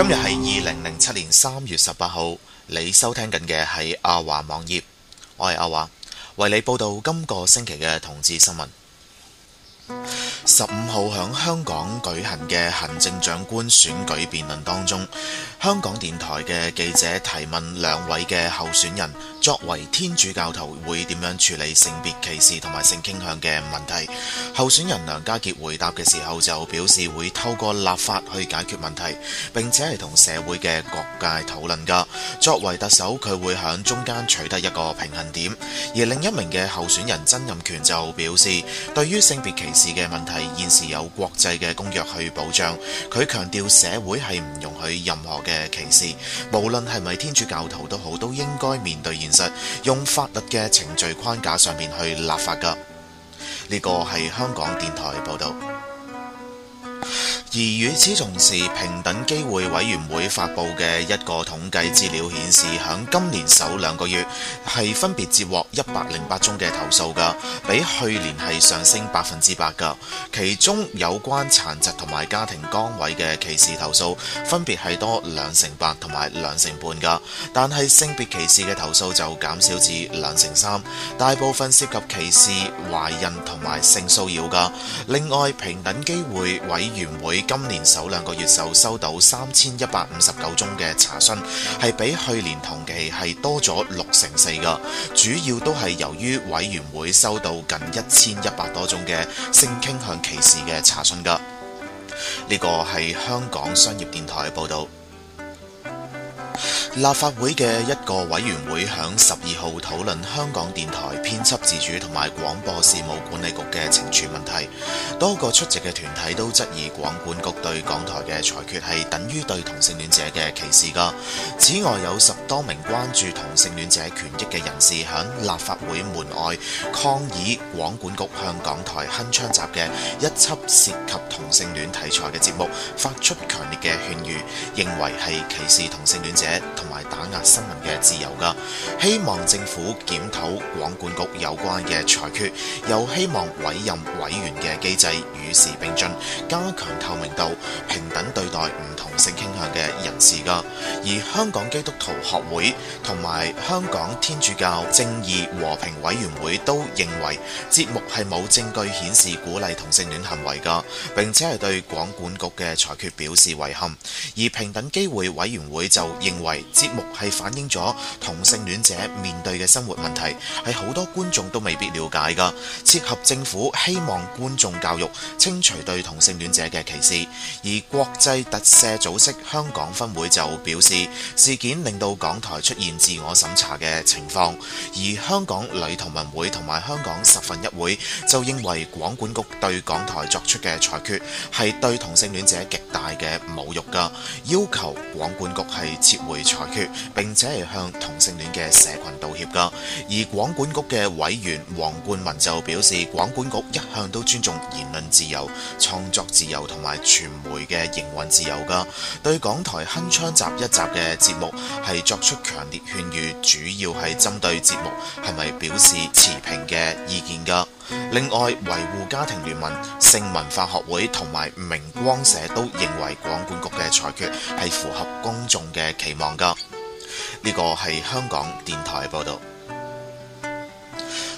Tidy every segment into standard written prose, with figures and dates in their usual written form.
今日係2007年3月18號，你收聽緊嘅係阿華網頁，我係阿華，為你報道今個星期嘅同志新聞。15號響香港舉行嘅行政長官選舉辯論當中，香港電台嘅記者提問兩位嘅候選人，作為天主教徒會點樣處理性別歧視同埋性傾向嘅問題。候選人梁家傑回答嘅時候就表示會透過立法去解決問題，並且係同社會嘅各界討論㗎。作為特首，佢會響中間取得一個平衡點。而另一名嘅候選人曾蔭權就表示，對於性別歧視嘅問題，現時有國際嘅公約去保障。佢強調社會係唔容許任何嘅歧視，無論係咪天主教徒都好，都應該面對現實，用法律嘅程序框架上面去立法㗎。呢個係香港電台報導。而與此同時，平等機會委員會發布嘅一個統計資料顯示，響今年首2個月係分別接獲108宗嘅投訴㗎，比去年係上升8%㗎。其中有關殘疾同埋家庭崗位嘅歧視投訴分別係多2%8%同埋2%半㗎，但係性別歧視嘅投訴就減少至2%3%，大部分涉及歧視、懷孕同埋性騷擾㗎。另外，平等機會委員會今年首2個月收到3159宗嘅查詢，係比去年同期係多咗64%㗎。主要都係由於委員會收到近1100多宗嘅性傾向歧視嘅查詢㗎。呢個係香港商業電台報導。立法會嘅一個委員會響12號討論香港電台編輯自主同埋廣播事務管理局嘅懲處問題。多個出席嘅團體都質疑廣管局對港台嘅裁決係等於對同性戀者嘅歧視㗎。此外，有10多名關注同性戀者權益嘅人士響立法會門外抗議廣管局向港台鏗鏘集嘅一輯涉及同性戀題材嘅節目發出強烈嘅勸喻，認為係歧視同性戀者同埋打壓新聞嘅自由㗎，希望政府檢討廣管局有關嘅裁決，又希望委任委員嘅機制與時並進，加強透明度，平等對待唔同性傾向嘅人士㗎。而香港基督徒學會同埋香港天主教正義和平委員會都認為節目係冇證據顯示鼓勵同性戀行為㗎，並且係對廣管局嘅裁決表示遺憾。而平等機會委員會就認為節目係反映咗同性戀者面對嘅生活問題，係好多觀眾都未必了解㗎，切合政府希望觀眾教育，清除對同性戀者嘅歧視。而國際特赦組織香港分會就表示，事件令到港台出現自我審查嘅情況。而香港女同盟會同埋香港十分一會就認為廣管局對港台作出嘅裁決係對同性戀者極大嘅侮辱㗎，要求廣管局係撤回裁決，並且係向同性戀嘅社群道歉㗎。而廣管局嘅委員黃冠文就表示，廣管局一向都尊重言論自由、創作自由同埋傳媒嘅營運自由㗎，對港台鏗鏘集一集嘅節目係作出強烈勸喻，主要係針對節目係咪表示持平嘅意見㗎。另外，維護家庭聯盟、性文化學會同埋明光社都認為廣管局嘅裁決係符合公眾嘅期望㗎。呢個係香港電台報導。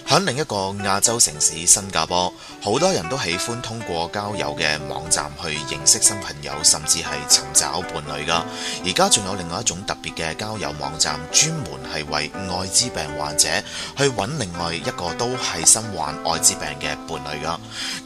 喺另一個亞洲城市新加坡，好多人都喜歡通過交友嘅網站去認識新朋友，甚至係尋找伴侶㗎。而家仲有另外一種特別嘅交友網站，專門係為愛滋病患者去揾另外一個都係身患愛滋病嘅伴侶㗎。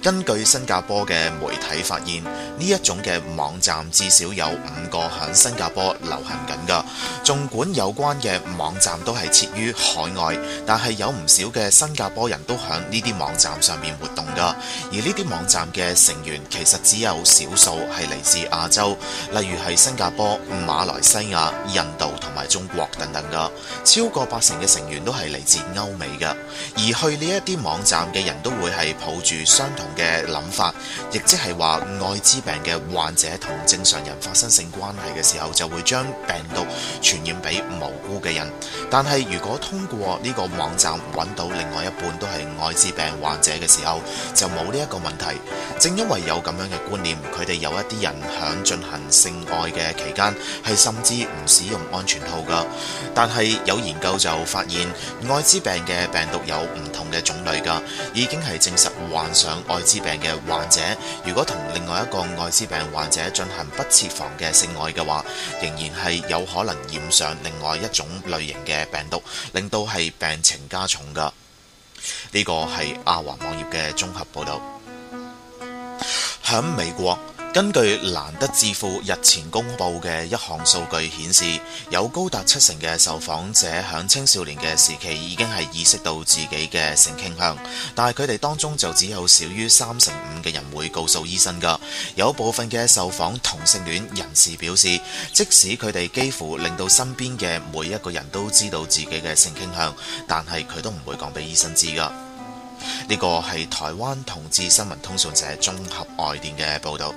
根據新加坡嘅媒體發現，呢一種嘅網站至少有5個喺新加坡流行緊㗎。儘管有關嘅網站都係設於海外，但係有唔少嘅新加坡人都喺呢啲網站上面活動㗎。而呢啲網站嘅成員其實只有少數係嚟自亞洲，例如係新加坡、馬來西亞、印度同埋中國等等㗎。超過80%嘅成員都係嚟自歐美㗎。而去呢一啲網站嘅人都會係抱住相同嘅諗法，亦即係話愛滋病嘅患者同正常人發生性關係嘅時候，就會將病毒傳染俾無辜嘅人。但係如果通過呢個網站揾到另外外一半都係愛滋病患者嘅時候，就冇呢一個問題。正因為有咁樣嘅觀念，佢哋有一啲人響進行性愛嘅期間係甚至唔使用安全套噶。但係有研究就發現，愛滋病嘅病毒有唔同嘅種類噶，已經係證實患上愛滋病嘅患者，如果同另外一個愛滋病患者進行不設防嘅性愛嘅話，仍然係有可能染上另外一種類型嘅病毒，令到係病情加重噶。呢個係阿華網頁嘅綜合報導。響美國，根據蘭德智庫日前公布嘅一項數據顯示，有高達70%嘅受訪者響青少年嘅時期已經係意識到自己嘅性傾向，但係佢哋當中就只有少於35%嘅人會告訴醫生噶。有部分嘅受訪同性戀人士表示，即使佢哋幾乎令到身邊嘅每一個人都知道自己嘅性傾向，但係佢都唔會講俾醫生知噶。呢個係台灣同志新聞通訊社綜合外電嘅報導。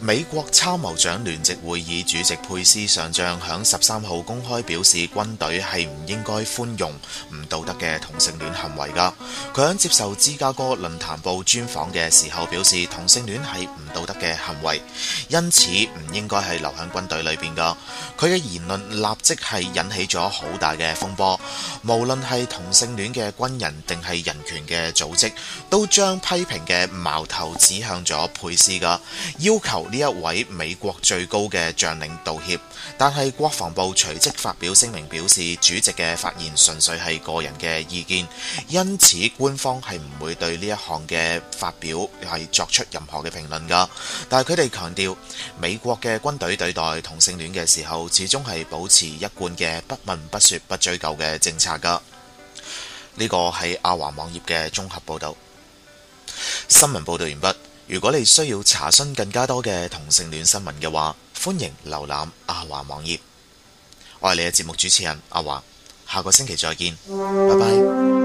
美國參謀長聯席會議主席佩斯上將響13號公開表示，軍隊係唔應該寬容唔道德嘅同性戀行為噶。佢響接受芝加哥論壇報專訪嘅時候表示，同性戀係唔道德嘅行為，因此唔應該係留喺軍隊裏邊噶。佢嘅言論立即係引起咗好大嘅風波，無論係同性戀嘅軍人定係人權嘅組織，都將批評嘅矛頭指向咗佩斯噶，要求呢一位美國最高嘅將領道歉。但係國防部隨即發表聲明表示，主席嘅發言純粹係個人嘅意見，因此官方係唔會對呢一項嘅發表係作出任何嘅評論噶。但係佢哋強調，美國嘅軍隊對待同性戀嘅時候，始終係保持一貫嘅不問不說不追究嘅政策噶。呢個係阿華網頁嘅綜合報道。新聞報道完畢。如果你需要查詢更加多嘅同性戀新聞嘅話，歡迎瀏覽阿華網頁。我係你嘅節目主持人阿華，下個星期再見，拜拜。